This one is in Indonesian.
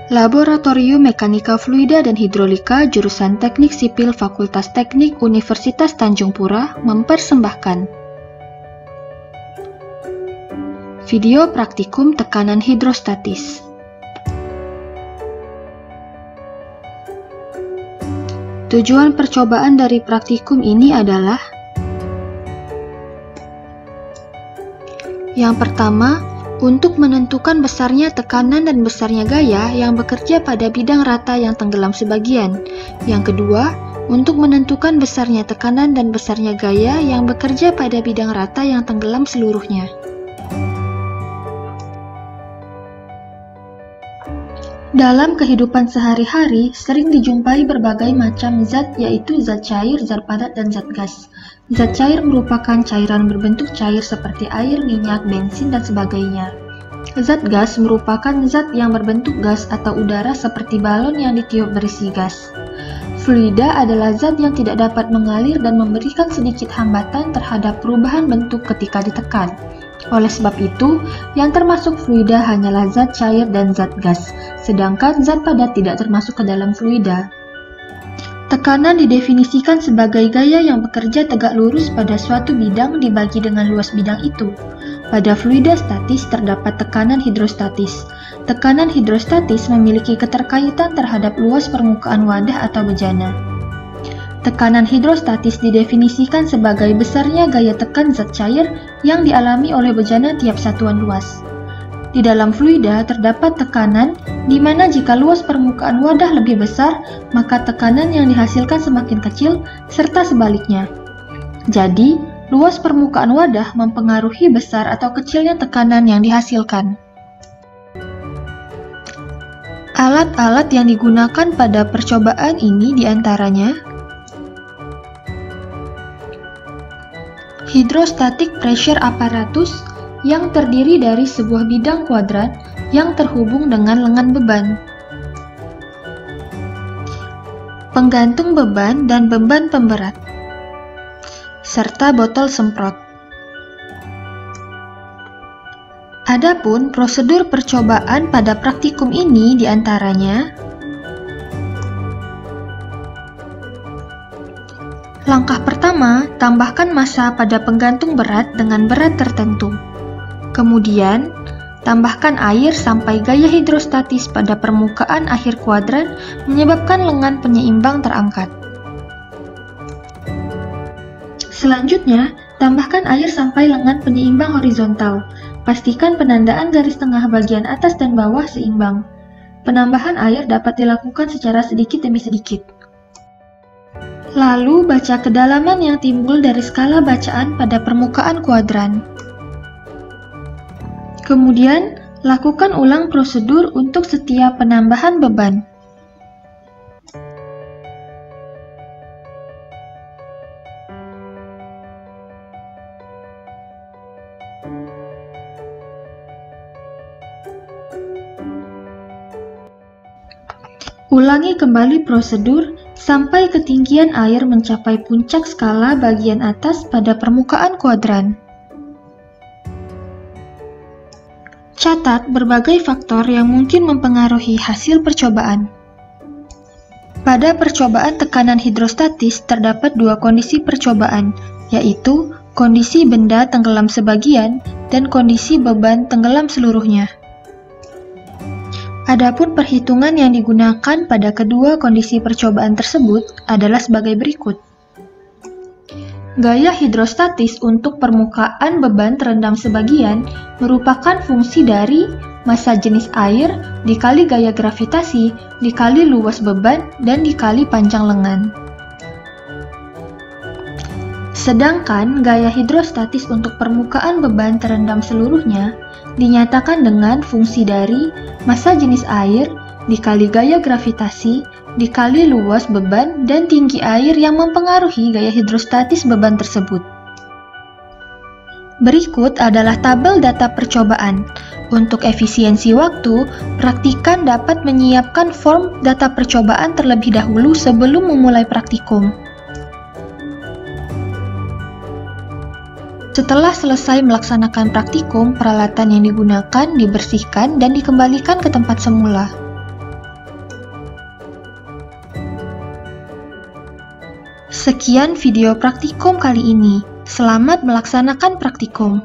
Laboratorium Mekanika Fluida dan Hidrolika jurusan Teknik Sipil Fakultas Teknik Universitas Tanjung Pura mempersembahkan video praktikum tekanan hidrostatis. Tujuan percobaan dari praktikum ini adalah: yang pertama, untuk menentukan besarnya tekanan dan besarnya gaya yang bekerja pada bidang rata yang tenggelam sebagian. Yang kedua, untuk menentukan besarnya tekanan dan besarnya gaya yang bekerja pada bidang rata yang tenggelam seluruhnya. Dalam kehidupan sehari-hari, sering dijumpai berbagai macam zat, yaitu zat cair, zat padat, dan zat gas. Zat cair merupakan cairan berbentuk cair seperti air, minyak, bensin, dan sebagainya. Zat gas merupakan zat yang berbentuk gas atau udara seperti balon yang ditiup berisi gas. Fluida adalah zat yang tidak dapat mengalir dan memberikan sedikit hambatan terhadap perubahan bentuk ketika ditekan. Oleh sebab itu, yang termasuk fluida hanyalah zat cair dan zat gas, sedangkan zat padat tidak termasuk ke dalam fluida. Tekanan didefinisikan sebagai gaya yang bekerja tegak lurus pada suatu bidang dibagi dengan luas bidang itu. Pada fluida statis terdapat tekanan hidrostatis. Tekanan hidrostatis memiliki keterkaitan terhadap luas permukaan wadah atau bejana. Tekanan hidrostatis didefinisikan sebagai besarnya gaya tekan zat cair yang dialami oleh bejana tiap satuan luas. Di dalam fluida terdapat tekanan di mana jika luas permukaan wadah lebih besar, maka tekanan yang dihasilkan semakin kecil, serta sebaliknya. Jadi, luas permukaan wadah mempengaruhi besar atau kecilnya tekanan yang dihasilkan. Alat-alat yang digunakan pada percobaan ini diantaranya: hydrostatic pressure apparatus yang terdiri dari sebuah bidang kuadrat yang terhubung dengan lengan beban, penggantung beban dan beban pemberat, serta botol semprot. Adapun prosedur percobaan pada praktikum ini diantaranya: langkah pertama, tambahkan massa pada penggantung berat dengan berat tertentu. Kemudian, tambahkan air sampai gaya hidrostatis pada permukaan akhir kuadran menyebabkan lengan penyeimbang terangkat. Selanjutnya, tambahkan air sampai lengan penyeimbang horizontal. Pastikan penandaan garis tengah bagian atas dan bawah seimbang. Penambahan air dapat dilakukan secara sedikit demi sedikit. Lalu, baca kedalaman yang timbul dari skala bacaan pada permukaan kuadran. Kemudian, lakukan ulang prosedur untuk setiap penambahan beban. Ulangi kembali prosedur sampai ketinggian air mencapai puncak skala bagian atas pada permukaan kuadran. Catat berbagai faktor yang mungkin mempengaruhi hasil percobaan. Pada percobaan tekanan hidrostatis terdapat dua kondisi percobaan, yaitu kondisi benda tenggelam sebagian dan kondisi beban tenggelam seluruhnya. Adapun perhitungan yang digunakan pada kedua kondisi percobaan tersebut adalah sebagai berikut. Gaya hidrostatis untuk permukaan beban terendam sebagian merupakan fungsi dari massa jenis air dikali gaya gravitasi dikali luas beban dan dikali panjang lengan. Sedangkan gaya hidrostatis untuk permukaan beban terendam seluruhnya dinyatakan dengan fungsi dari massa jenis air dikali gaya gravitasi dikali luas beban dan tinggi air yang mempengaruhi gaya hidrostatis beban tersebut. Berikut adalah tabel data percobaan. Untuk efisiensi waktu, praktikan dapat menyiapkan form data percobaan terlebih dahulu sebelum memulai praktikum. Setelah selesai melaksanakan praktikum, peralatan yang digunakan dibersihkan dan dikembalikan ke tempat semula. Sekian video praktikum kali ini. Selamat melaksanakan praktikum.